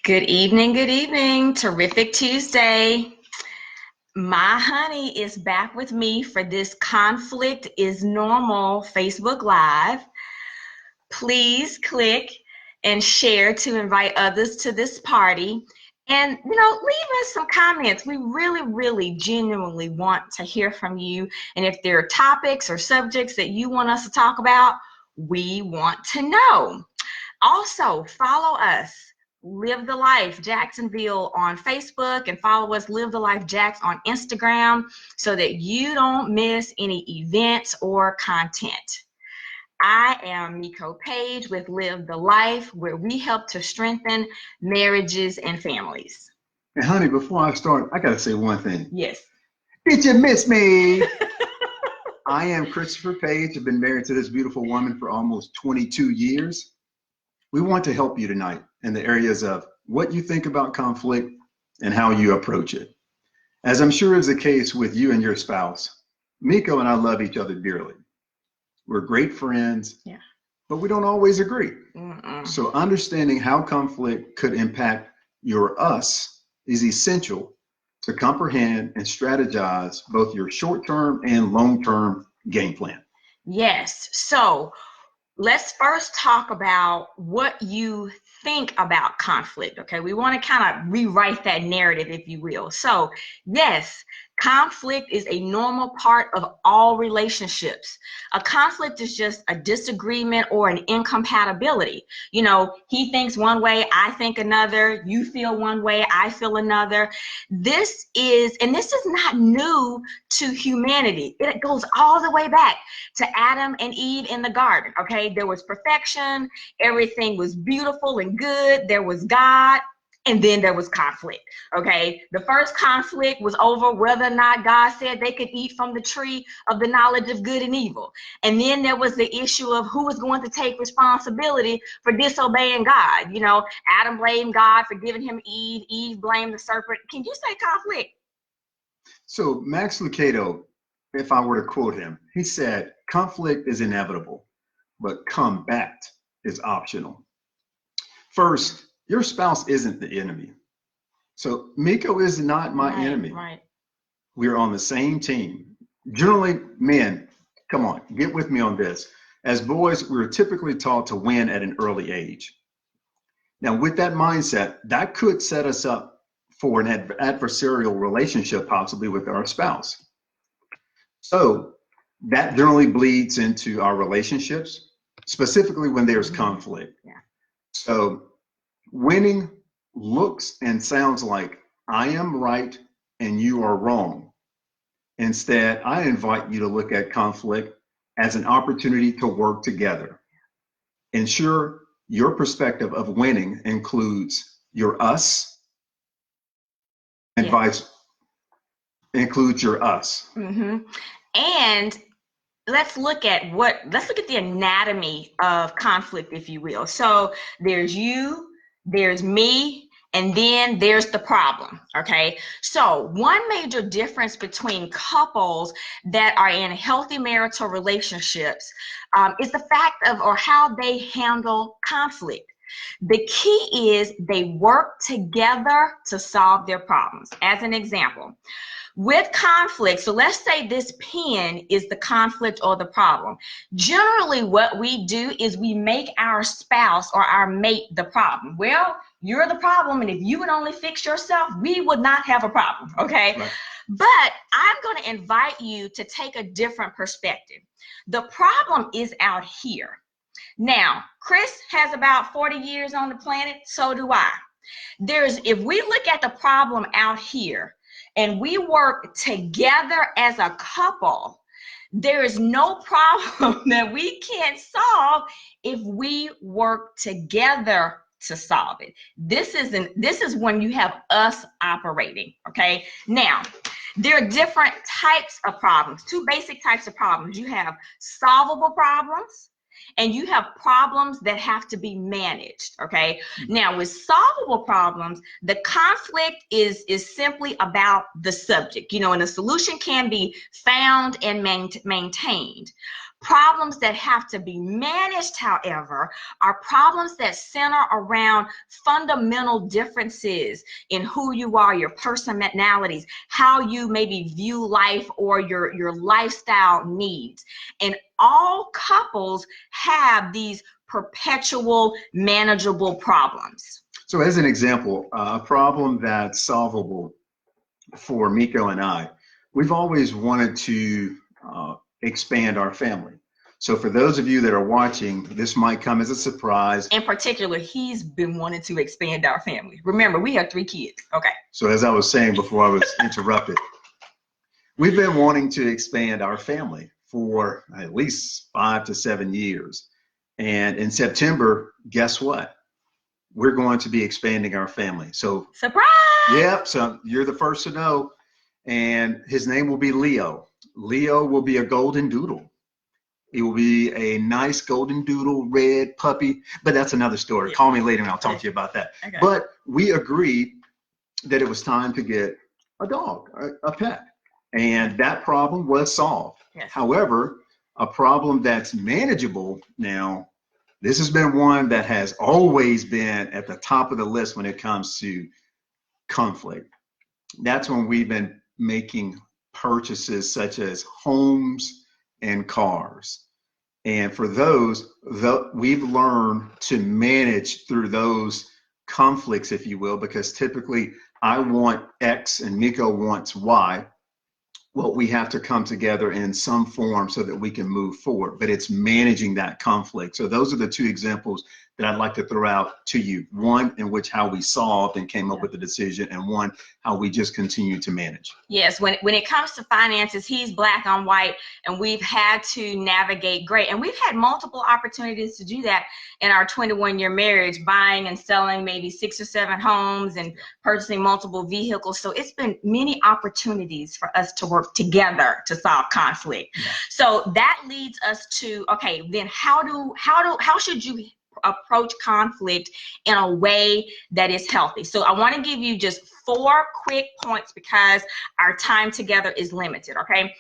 Good evening, good evening. Terrific Tuesday. My honey is back with me for this Conflict is Normal Facebook Live. Please click and share to invite others to this party. And, leave us some comments. We really genuinely want to hear from you. And if there are topics or subjects that you want us to talk about, we want to know. Also, follow us, Live the Life Jacksonville on Facebook, and follow us, Live the Life Jax, on Instagram, so that you don't miss any events or content. I am Miko Page with Live the Life, where we help to strengthen marriages and families. And honey, before I start, I gotta say one thing. Yes. Did you miss me? I am Christopher Page. I've been married to this beautiful woman for almost 22 years. We want to help you tonight in the areas of what you think about conflict and how you approach it. As I'm sure is the case with you and your spouse, Miko and I love each other dearly. We're great friends, but we don't always agree. So understanding how conflict could impact your us is essential to comprehend and strategize both your short-term and long-term game plan. Yes. So let's first talk about what you think about conflict, okay? We want to kind of rewrite that narrative, if you will. So, yes, conflict is a normal part of all relationships. A conflict is just a disagreement or an incompatibility. He thinks one way, I think another, you feel one way, I feel another. This is not new to humanity. It goes all the way back to Adam and Eve in the garden, okay? There was perfection, everything was beautiful and good, there was God, and then there was conflict, okay? The first conflict was over whether or not God said they could eat from the tree of the knowledge of good and evil. And then there was the issue of who was going to take responsibility for disobeying God. Adam blamed God for giving him Eve, Eve blamed the serpent. Can you say conflict? So Max Lucado, if I were to quote him, he said, conflict is inevitable, but combat is optional. First, your spouse isn't the enemy. So Miko is not my enemy. Right. We're on the same team. Generally, men, come on, get with me on this. As boys, we're typically taught to win at an early age. Now, with that mindset, that could set us up for an adversarial relationship, possibly with our spouse. So that generally bleeds into our relationships, specifically when there's conflict. Yeah. So winning looks and sounds like I am right and you are wrong. Instead, I invite you to look at conflict as an opportunity to work together. Ensure your perspective of winning includes your us, and includes your us. And let's look at the anatomy of conflict, if you will. So there's you, there's me, and then there's the problem, okay? So one major difference between couples that are in healthy marital relationships is the fact of, or how they handle conflict. The key is they work together to solve their problems. As an example, with conflict, so let's say this pen is the conflict or the problem. Generally, what we do is we make our spouse or our mate the problem. Well, you're the problem, and if you would only fix yourself, we would not have a problem, okay? Right. But I'm going to invite you to take a different perspective. The problem is out here. Now, Chris has about 40 years on the planet, so do I. If we look at the problem out here, and we work together as a couple, there is no problem that we can't solve if we work together to solve it. This is when you have us operating, okay? Now, there are different types of problems, two basic types of problems. You have solvable problems, and you have problems that have to be managed, okay? Now, with solvable problems, the conflict is simply about the subject, and the solution can be found and maintained. Problems that have to be managed, however, are problems that center around fundamental differences in who you are, your personalities, how you maybe view life, or your lifestyle needs. And all couples have these perpetual manageable problems. So as an example, a problem that's solvable for Miko and I, we've always wanted to expand our family. So for those of you that are watching, this might come as a surprise. In particular, he's been wanting to expand our family. Remember, we have 3 kids. Okay. So as I was saying before I was interrupted, we've been wanting to expand our family for at least 5 to 7 years. And in September, guess what? We're going to be expanding our family. So surprise! Yep, so you're the first to know. And his name will be Leo. Leo will be a golden doodle. He will be a nice golden doodle, red puppy, but that's another story. Yeah. Call me later and I'll talk to you about that. Okay. But we agreed that it was time to get a dog, a pet. And that problem was solved. Yes. However, a problem that's manageable now, this has been one that has always been at the top of the list when it comes to conflict. That's when we've been making purchases such as homes and cars. And for those, we've learned to manage through those conflicts, if you will, because typically I want X and Miko wants Y. Well, we have to come together in some form so that we can move forward, but it's managing that conflict. So those are the 2 examples that I'd like to throw out to you. One in which how we solved and came up with the decision, and one how we just continue to manage. Yes, when it comes to finances, he's black, I'm white, and we've had to navigate great. And we've had multiple opportunities to do that in our 21-year marriage, buying and selling maybe 6 or 7 homes and purchasing multiple vehicles. So it's been many opportunities for us to work together to solve conflict. Yeah. So that leads us to, okay, then how should you approach conflict in a way that is healthy? So I want to give you just 4 quick points because our time together is limited, okay?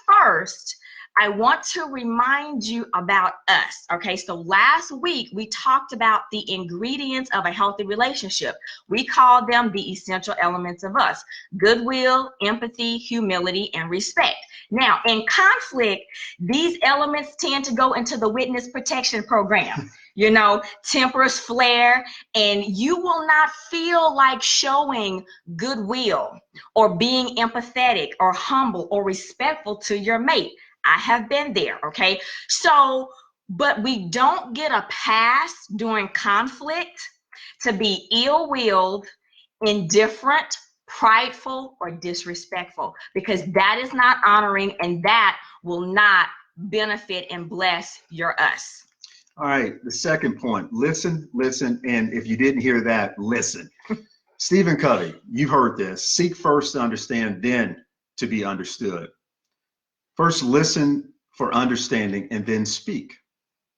First, I want to remind you about us, okay? So last week, we talked about the ingredients of a healthy relationship. We called them the essential elements of us: goodwill, empathy, humility, and respect. Now, in conflict, these elements tend to go into the witness protection program. You know, tempers flare, and you will not feel like showing goodwill or being empathetic or humble or respectful to your mate. I have been there, okay? So, but we don't get a pass during conflict to be ill-willed, indifferent, prideful, or disrespectful, because that is not honoring, and that will not benefit and bless your us. All right, the second point, listen, and if you didn't hear that, listen. Stephen Covey, you've heard this: seek first to understand, then to be understood. First, listen for understanding, and then speak.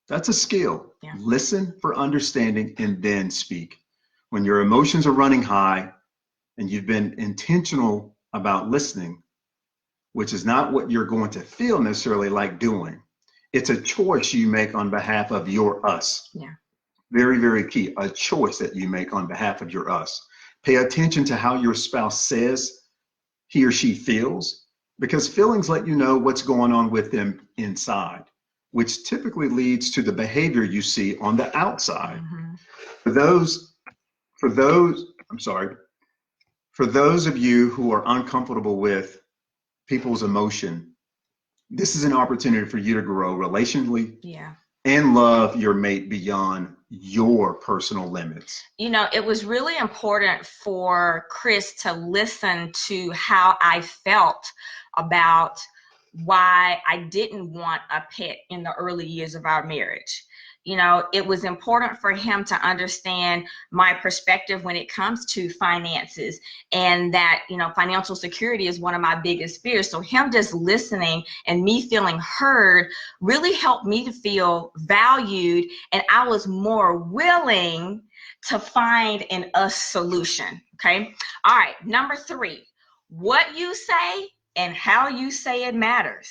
That's a skill. Yeah. Listen for understanding, and then speak. When your emotions are running high and you've been intentional about listening, which is not what you're going to feel necessarily like doing. It's a choice you make on behalf of your us. Yeah. Very, very key. A choice that you make on behalf of your us. Pay attention to how your spouse says he or she feels, because feelings let you know what's going on with them inside, which typically leads to the behavior you see on the outside. Mm-hmm. For those of you who are uncomfortable with people's emotion, this is an opportunity for you to grow relationally, and love your mate beyond your personal limits. You know, it was really important for Chris to listen to how I felt about why I didn't want a pet in the early years of our marriage. You know, it was important for him to understand my perspective when it comes to finances, and that, you know, financial security is one of my biggest fears. So him just listening and me feeling heard really helped me to feel valued, and I was more willing to find an us solution. Okay. All right. Number 3, what you say and how you say it matters.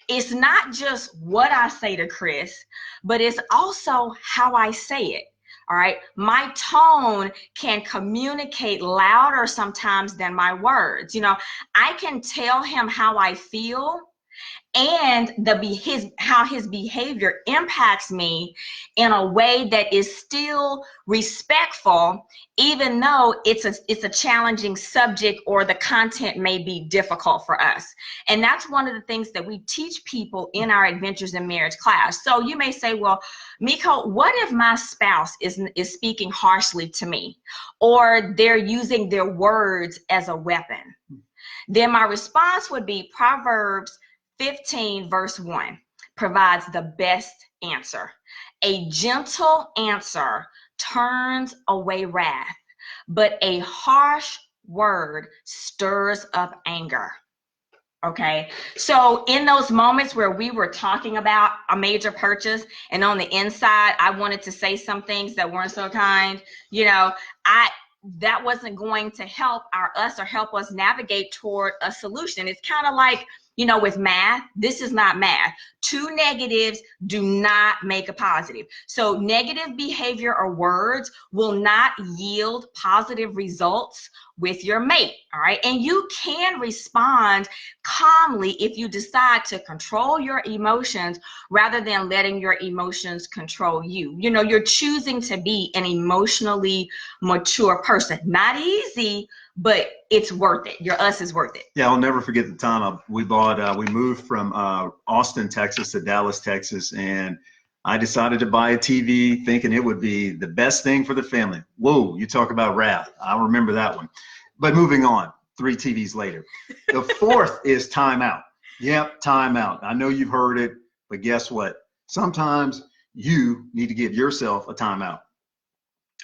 It's not just what I say to Chris, but it's also how I say it. All right. My tone can communicate louder sometimes than my words. I can tell him how I feel and how his behavior impacts me in a way that is still respectful, even though it's a challenging subject or the content may be difficult for us. And that's one of the things that we teach people in our Adventures in Marriage class. So you may say, well, Miko, what if my spouse is speaking harshly to me, or they're using their words as a weapon? Then my response would be Proverbs 15 verse 1 provides the best answer. A gentle answer turns away wrath, but a harsh word stirs up anger. Okay, so in those moments where we were talking about a major purchase and on the inside I wanted to say some things that weren't so kind, that wasn't going to help us or help us navigate toward a solution. It's kind of like, with math, this is not math. Two negatives do not make a positive. So negative behavior or words will not yield positive results with your mate. All right. And you can respond calmly if you decide to control your emotions rather than letting your emotions control you. You're choosing to be an emotionally mature person. Not easy, but it's worth it. Your us is worth it. Yeah, I'll never forget the time we moved from Austin, Texas to Dallas, Texas, and I decided to buy a TV thinking it would be the best thing for the family. Whoa, you talk about wrath. I remember that one. But moving on, 3 TVs later. The fourth is timeout. Yep, timeout. I know you've heard it, but guess what? Sometimes you need to give yourself a timeout.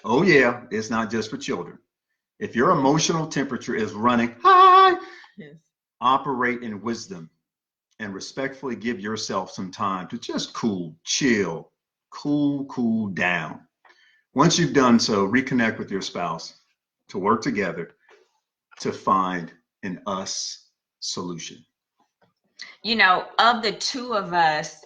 Oh yeah, it's not just for children. If your emotional temperature is running high, yes, operate in wisdom and respectfully give yourself some time to just chill, cool down. Once you've done so, reconnect with your spouse to work together to find an us solution. Of the two of us,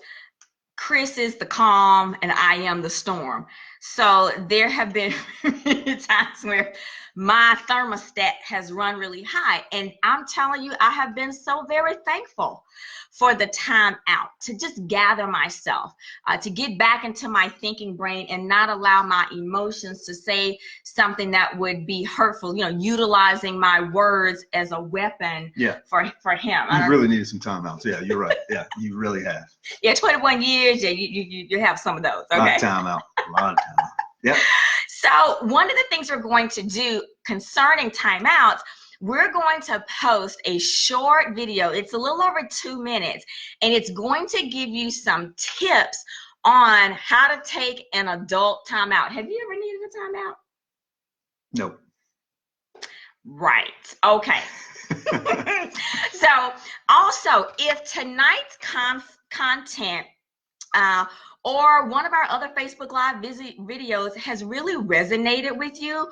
Chris is the calm and I am the storm. So there have been many times where my thermostat has run really high. And I'm telling you, I have been so very thankful for the time out to just gather myself, to get back into my thinking brain and not allow my emotions to say something that would be hurtful, utilizing my words as a weapon for him. You really needed some time out. Yeah, you're right. Yeah, you really have. Yeah, 21 years, yeah, you have some of those. Okay. A lot of time out. Yep. So one of the things we're going to do concerning timeouts, we're going to post a short video. It's a little over 2 minutes, and it's going to give you some tips on how to take an adult timeout. Have you ever needed a timeout? No. Right. Okay. So also, if tonight's content or one of our other Facebook Live videos has really resonated with you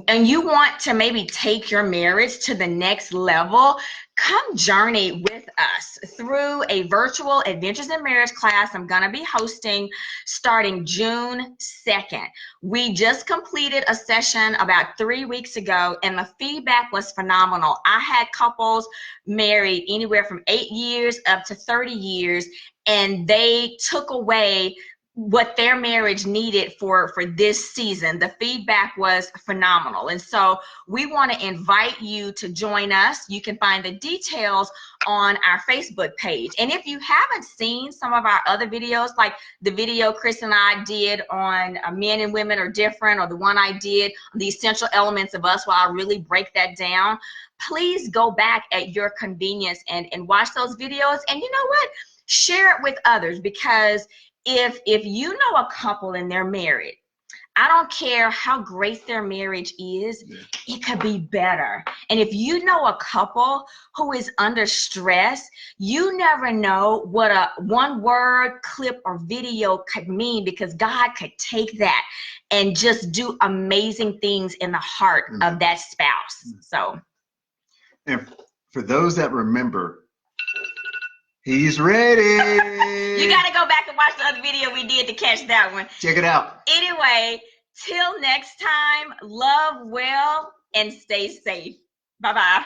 and you want to maybe take your marriage to the next level, come journey with us through a virtual Adventures in Marriage class I'm going to be hosting starting June 2nd. We just completed a session about 3 weeks ago, and the feedback was phenomenal. I had couples married anywhere from 8 years up to 30 years, and they took away what their marriage needed for this season. The feedback was phenomenal. And so we want to invite you to join us. You can find the details on our Facebook page. And if you haven't seen some of our other videos, like the video Chris and I did on Men and Women Are Different, or the one I did on the essential elements of us, where I really break that down, please go back at your convenience and watch those videos. And you know what? Share it with others, because if you know a couple and they're married, I don't care how great their marriage is, it could be better. And if you know a couple who is under stress, you never know what a one word clip or video could mean, because God could take that and just do amazing things in the heart of that spouse. So. And For those that remember, he's ready. You got to go back and watch the other video we did to catch that one. Check it out. Anyway, till next time, love well and stay safe. Bye-bye.